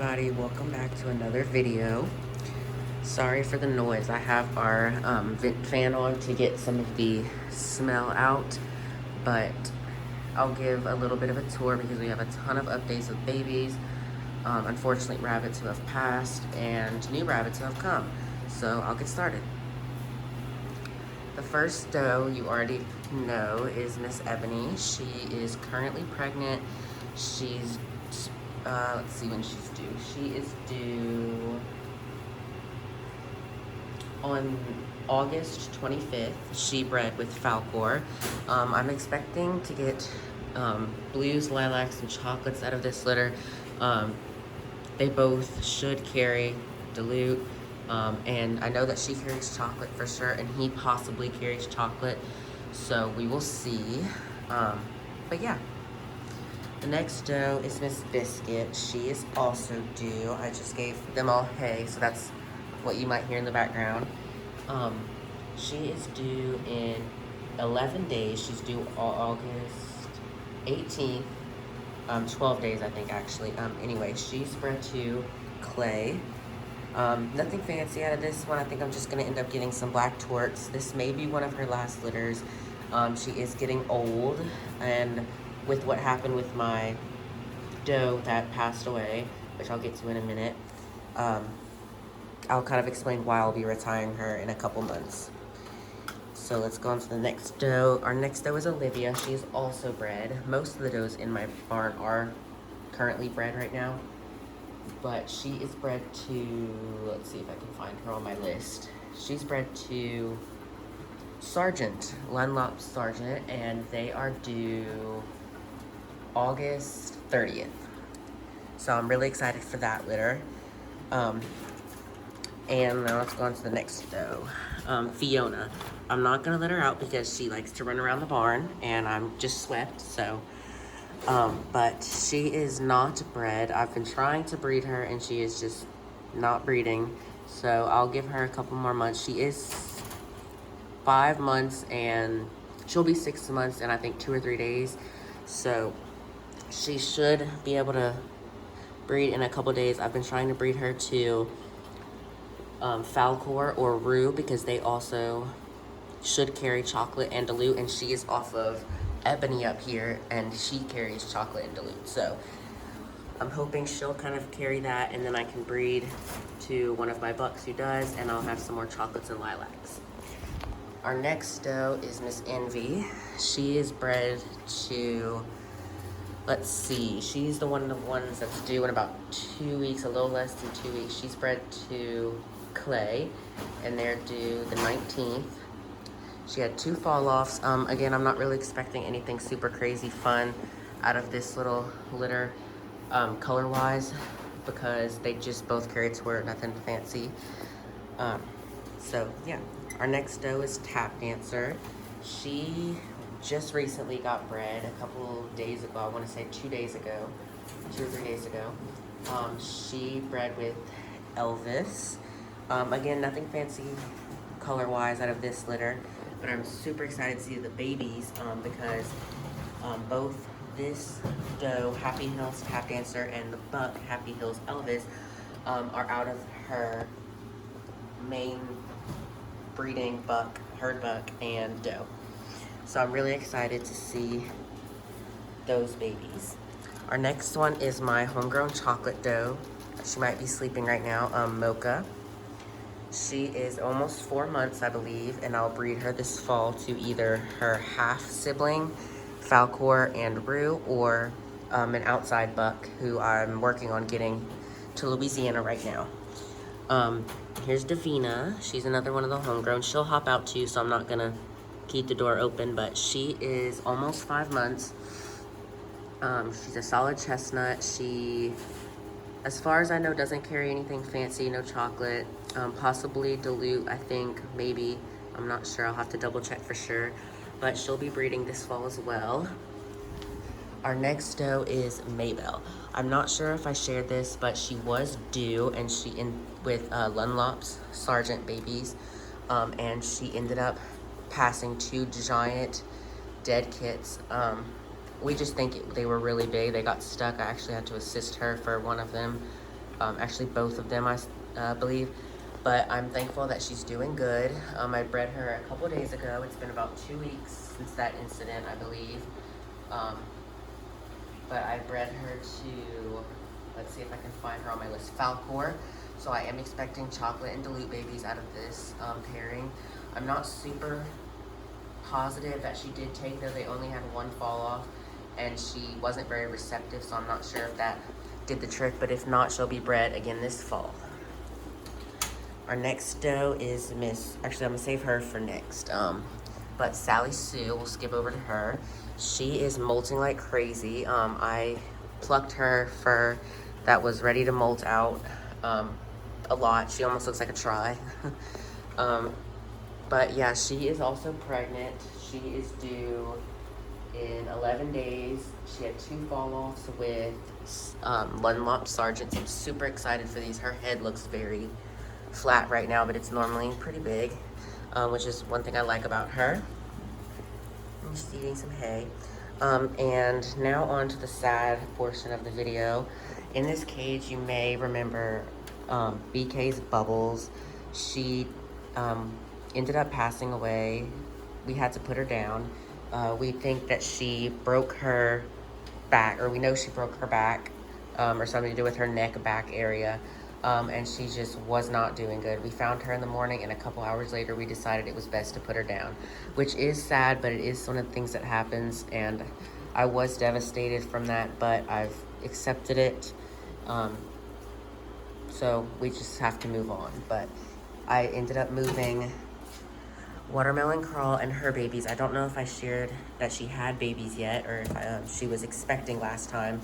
everybody, welcome back to another video. Sorry for the noise. I have our vent fan on to get some of the smell out, but I'll give a little bit of a tour because we have a ton of updates with babies. Unfortunately, rabbits who have passed and new rabbits who have come. So I'll get started. The first doe you already know is Miss Ebony. She is currently pregnant. She's let's see when she's due. She is due on August 25th. She bred with Falcor. I'm expecting to get blues, lilacs, and chocolates out of this litter. They both should carry dilute. And I know that she carries chocolate for sure, and he possibly carries chocolate. So we will see. But yeah. The next doe is Miss Biscuit. She is also due. I just gave them all hay, so that's what you might hear in the background. She is due in 11 days. She's due August 18th. 12 days, I think, actually. Anyway, she's bred to Clay. Nothing fancy out of this one. I think I'm just going to end up getting some black torts. This may be one of her last litters. She is getting old, and with what happened with my doe that passed away, which I'll get to in a minute, I'll kind of explain why I'll be retiring her in a couple months. So let's go on to the next doe. Our next doe is Olivia. She is also bred. Most of the does in my barn are currently bred right now, but she is bred to, let's see if I can find her on my list. She's bred to Sargent, Lunlop Sargent, and they are due August 30th. So I'm really excited for that litter. And now let's go on to the next doe. Fiona. I'm not gonna let her out because she likes to run around the barn and I'm just swept, so. But she is not bred. I've been trying to breed her and she is just not breeding. So I'll give her a couple more months. She is 5 months and she'll be 6 months in I think 2 or 3 days. So she should be able to breed in a couple days. I've been trying to breed her to Falcor or Rue because they also should carry chocolate and dilute, and she is off of Ebony up here and she carries chocolate and dilute. So I'm hoping she'll kind of carry that, and then I can breed to one of my bucks who does, and I'll have some more chocolates and lilacs. Our next doe is Miss Envy. She is bred to, let's see, she's the one of the ones that's due in about 2 weeks, a little less than 2 weeks. She's bred to Clay, and they're due the 19th. She had 2 fall-offs. Again, I'm not really expecting anything super crazy fun out of this little litter, color-wise, because they just both carry twerk, nothing fancy. So yeah, our next doe is Tap Dancer. She just recently got bred a couple days ago. I want to say 2 days ago, 2 or 3 days ago. She bred with Elvis. Again, nothing fancy color-wise out of this litter, but I'm super excited to see the babies because both this doe, Happy Hills Tap Dancer, and the buck, Happy Hills Elvis, are out of her main breeding buck, herd buck, and doe. So I'm really excited to see those babies. Our next one is my homegrown chocolate doe. She might be sleeping right now, Mocha. She is almost 4 months, I believe, and I'll breed her this fall to either her half sibling, Falcor and Rue, or an outside buck who I'm working on getting to Louisiana right now. Here's Davina. She's another one of the homegrown. She'll hop out too, so I'm not gonna keep the door open, but she is almost 5 months. She's a solid chestnut. She, as far as I know, doesn't carry anything fancy, no chocolate, possibly dilute, I think, maybe. I'm not sure, I'll have to double check for sure, but she'll be breeding this fall as well. Our next doe is Maybell. I'm not sure if I shared this, but she was due, and she with Lunlop's Sargent babies, and she ended up passing 2 giant dead kits. We just think they were really big. They got stuck. I actually had to assist her for one of them. Actually, both of them, I believe. But I'm thankful that she's doing good. I bred her a couple days ago. It's been about 2 weeks since that incident, I believe. Um, but I bred her to, let's see if I can find her on my list, Falcor. So I am expecting chocolate and dilute babies out of this pairing. I'm not super positive that she did take, though they only had one fall off and she wasn't very receptive, so I'm not sure if that did the trick, but if not, she'll be bred again this fall. Our next doe is actually I'm gonna save her for next, but Sally Sue, we'll skip over to her. She is molting like crazy. I plucked her fur that was ready to molt out a lot. She almost looks like a try. But yeah, she is also pregnant. She is due in 11 days. She had 2 fall-offs with Lunlop Sargents. I'm super excited for these. Her head looks very flat right now, but it's normally pretty big, which is one thing I like about her. I'm just eating some hay. And now on to the sad portion of the video. In this cage, you may remember BK's Bubbles. She ended up passing away. We had to put her down. We think that she broke her back, or we know she broke her back, or something to do with her neck back area. And she just was not doing good. We found her in the morning, and a couple hours later, we decided it was best to put her down, which is sad, but it is one of the things that happens, and I was devastated from that, but I've accepted it. So we just have to move on. But I ended up moving Watermelon Crawl and her babies. I don't know if I shared that she had babies yet, or if she was expecting last time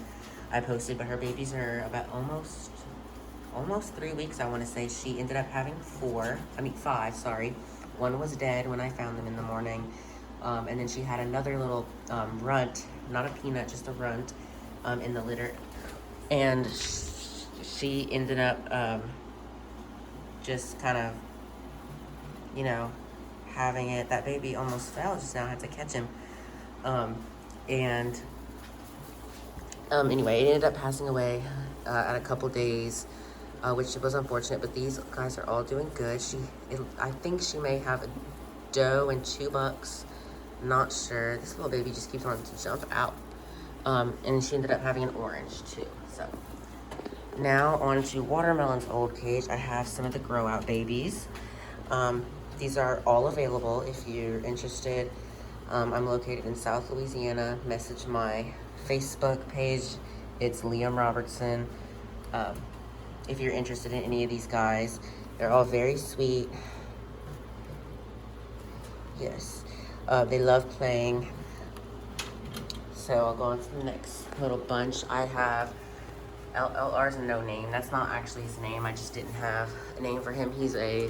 I posted, but her babies are about almost 3 weeks, I want to say. She ended up having 5, sorry. One was dead when I found them in the morning. And then she had another little runt, not a peanut, just a runt, in the litter. And she ended up just kind of, you know, having it. That baby almost fell just now. I had to catch him. Anyway, it ended up passing away at a couple days, which was unfortunate, but these guys are all doing good. I think she may have a doe and 2 bucks. Not sure. This little baby just keeps wanting to jump out. And she ended up having an orange too. So now on to Watermelon's old cage. I have some of the grow out babies. These are all available if you're interested. I'm located in South Louisiana. Message my Facebook page. It's Liam Robertson. If you're interested in any of these guys, they're all very sweet. Yes. They love playing. So I'll go on to the next little bunch. I have LLR's no name. That's not actually his name. I just didn't have a name for him. He's a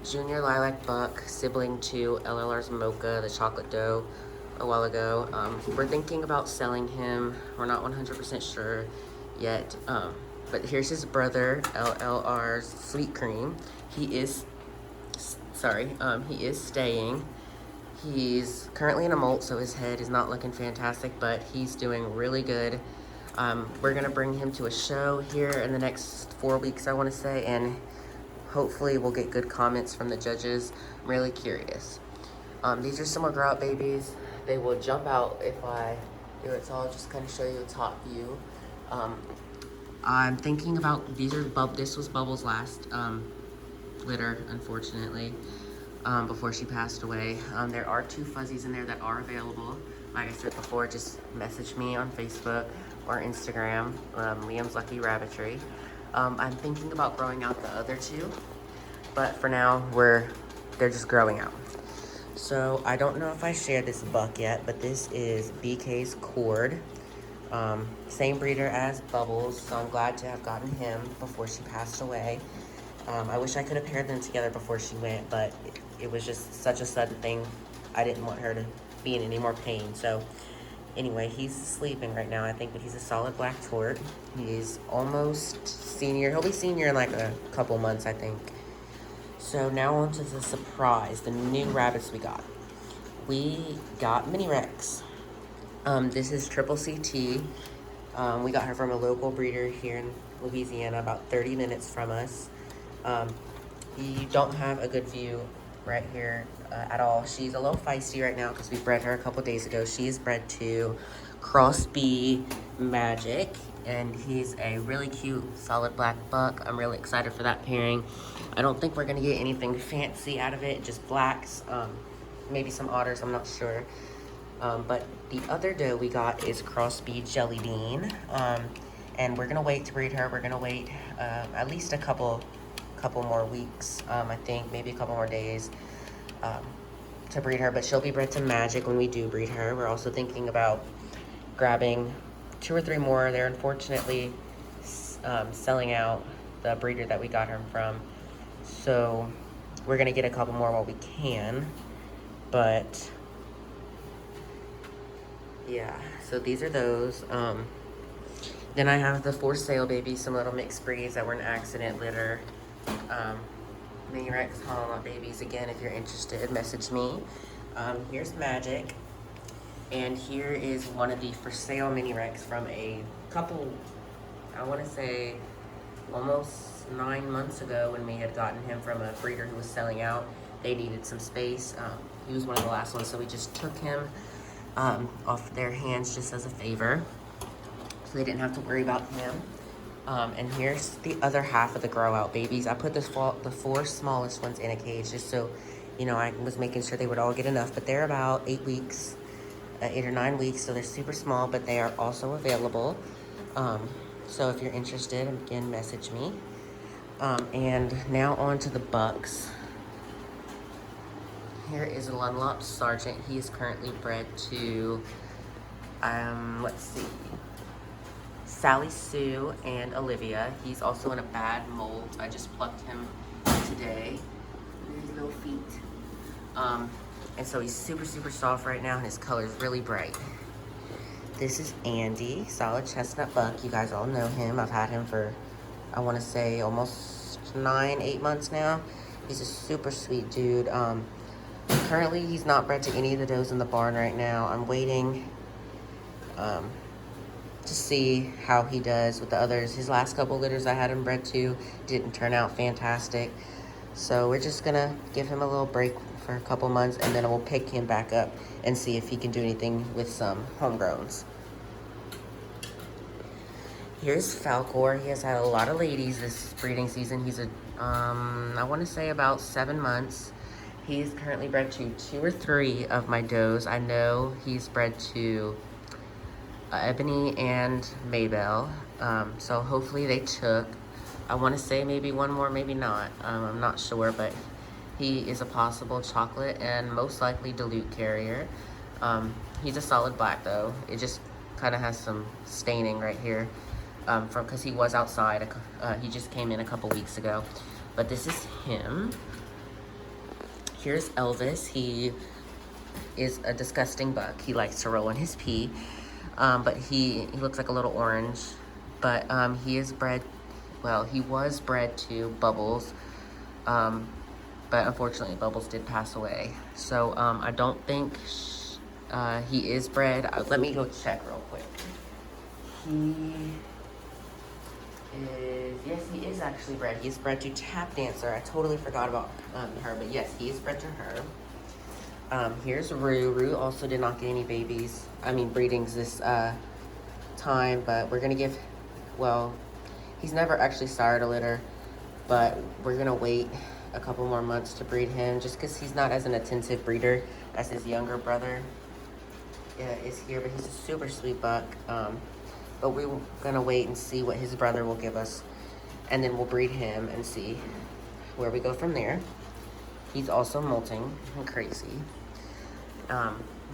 junior lilac buck, sibling to LLR's Mocha, the chocolate doe, a while ago. We're thinking about selling him. We're not 100% sure yet. But here's his brother, LLR's Sweet Cream. He is staying. He's currently in a molt, so his head is not looking fantastic, but he's doing really good. We're gonna bring him to a show here in the next 4 weeks, I wanna say, and hopefully we'll get good comments from the judges. I'm really curious. These are some more grow out babies. They will jump out if I do it, so I'll just kind of show you a top view. I'm thinking about, this was Bubbles' last litter, unfortunately, before she passed away. There are 2 fuzzies in there that are available. Like I said before, just message me on Facebook or Instagram, Liam's Lucky Rabbitry. I'm thinking about growing out the other 2, but for now, they're just growing out. So I don't know if I shared this buck yet, but this is BK's Cord. Same breeder as Bubbles, so I'm glad to have gotten him before she passed away. I wish I could have paired them together before she went, but it was just such a sudden thing. I didn't want her to be in any more pain. So anyway, he's sleeping right now, I think, but he's a solid black tort. He's almost senior. He'll be senior in like a couple months, I think. So now on to the surprise, the new rabbits we got. We got Mini Rex. This is Triple CT. We got her from a local breeder here in Louisiana, about 30 minutes from us. You don't have a good view right here at all. She's a little feisty right now because we bred her a couple days ago. She is bred to Cross B Magic, and he's a really cute solid black buck. I'm really excited for that pairing. I don't think we're gonna get anything fancy out of it, just blacks, maybe some otters, I'm not sure. But the other doe we got is Cross B Jelly Bean, and we're gonna wait to breed her. We're gonna wait at least a couple more weeks, I think maybe a couple more days to breed her, but she'll be bred to Magic when we do breed her. We're also thinking about grabbing 2 or 3 more. They're unfortunately selling out, the breeder that we got her from, so we're gonna get a couple more while we can. But yeah, so these are those. Then I have the for sale babies, some little mixed breeds that were an accident litter. Mini Rex Hollow babies. Again, if you're interested, message me. Here's Magic, and here is one of the for sale Mini Rex from a couple, I want to say almost 9 months ago, when we had gotten him from a breeder who was selling out. They needed some space. He was one of the last ones, so we just took him off their hands just as a favor, so they didn't have to worry about him. And here's the other half of the grow out babies. I put the 4 smallest ones in a cage just so, you know, I was making sure they would all get enough, but they're about 8 weeks, 8 or 9 weeks, so they're super small, but they are also available. So if you're interested, again, message me. And now on to the bucks. Here is a Lunlop Sergeant. He is currently bred to, let's see, Sally Sue and Olivia. He's also in a bad mold. I just plucked him today. There's his little feet. And so he's super, super soft right now, and his color is really bright. This is Andy, solid chestnut buck. You guys all know him. I've had him for, I want to say, almost 9-8 months now. He's a super sweet dude. Currently, he's not bred to any of the does in the barn right now. I'm waiting to see how he does with the others. His last couple litters I had him bred to didn't turn out fantastic. So we're just gonna give him a little break for a couple months, and then we'll pick him back up and see if he can do anything with some homegrowns. Here's Falcor. He has had a lot of ladies this breeding season. He's I want to say about 7 months. He's currently bred to 2 or 3 of my does. I know he's bred to Ebony and Maybelle. So hopefully they took. I want to say maybe one more, maybe not. I'm not sure, but he is a possible chocolate and most likely dilute carrier. He's a solid black though. It just kind of has some staining right here because he was outside. He just came in a couple weeks ago. But this is him. Here's Elvis. He is a disgusting buck. He likes to roll in his pee. But he looks like a little orange. But he is bred, well, he was bred to Bubbles. But unfortunately, Bubbles did pass away. So I don't think he is bred. Let me go check real quick. Yes, he is actually bred. He is bred to Tap Dancer. I totally forgot about her, but yes, he is bred to her. Here's Rue. Rue also did not get any breedings this time, but we're gonna give, well, he's never actually sired a litter, but we're gonna wait a couple more months to breed him just because he's not as an attentive breeder as his younger brother is here, but he's a super sweet buck. But we're gonna wait and see what his brother will give us, and then we'll breed him and see where we go from there. He's also molting and crazy.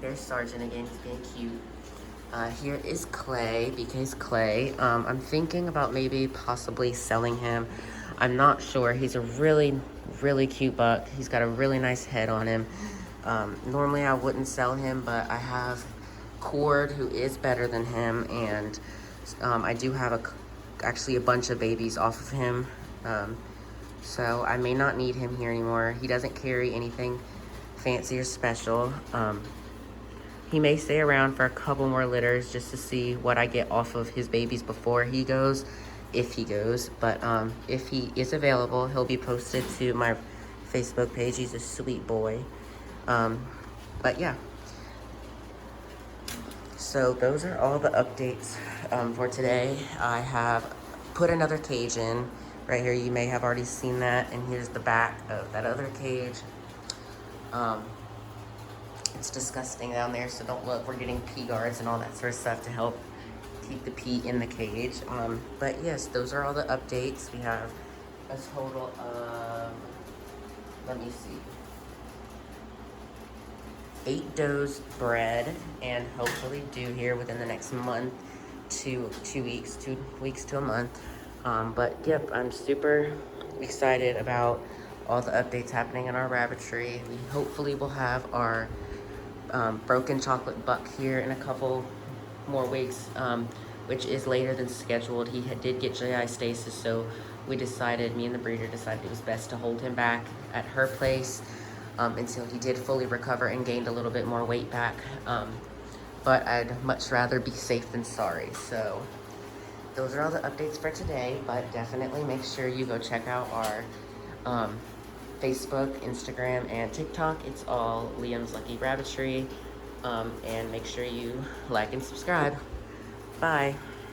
There's Sergeant again, he's being cute. Here is Clay, BK's Clay. I'm thinking about maybe possibly selling him. I'm not sure. He's a really, really cute buck. He's got a really nice head on him. Normally I wouldn't sell him, but I have Cord, who is better than him, and I do have actually a bunch of babies off of him. So I may not need him here anymore. He doesn't carry anything fancy or special. He may stay around for a couple more litters just to see what I get off of his babies before he goes, if he goes. But if he is available, he'll be posted to my Facebook page. He's a sweet boy. But yeah. So those are all the updates for today. I have put another cage in right here. You may have already seen that. And here's the back of that other cage. It's disgusting down there, so don't look. We're getting pee guards and all that sort of stuff to help keep the pee in the cage. But yes, those are all the updates. We have a total of, let me see, 8 doughs bred and hopefully due here within the next month to 2 weeks, 2 weeks to a month. But yep, I'm super excited about all the updates happening in our rabbitry. We hopefully will have our broken chocolate buck here in a couple more weeks, which is later than scheduled. He did get GI stasis, so we decided, me and the breeder decided it was best to hold him back at her place until he did fully recover and gained a little bit more weight back. But I'd much rather be safe than sorry. So those are all the updates for today, but definitely make sure you go check out our Facebook, Instagram, and TikTok. It's all Liam's Lucky Rabbitry. And make sure you like and subscribe. Bye.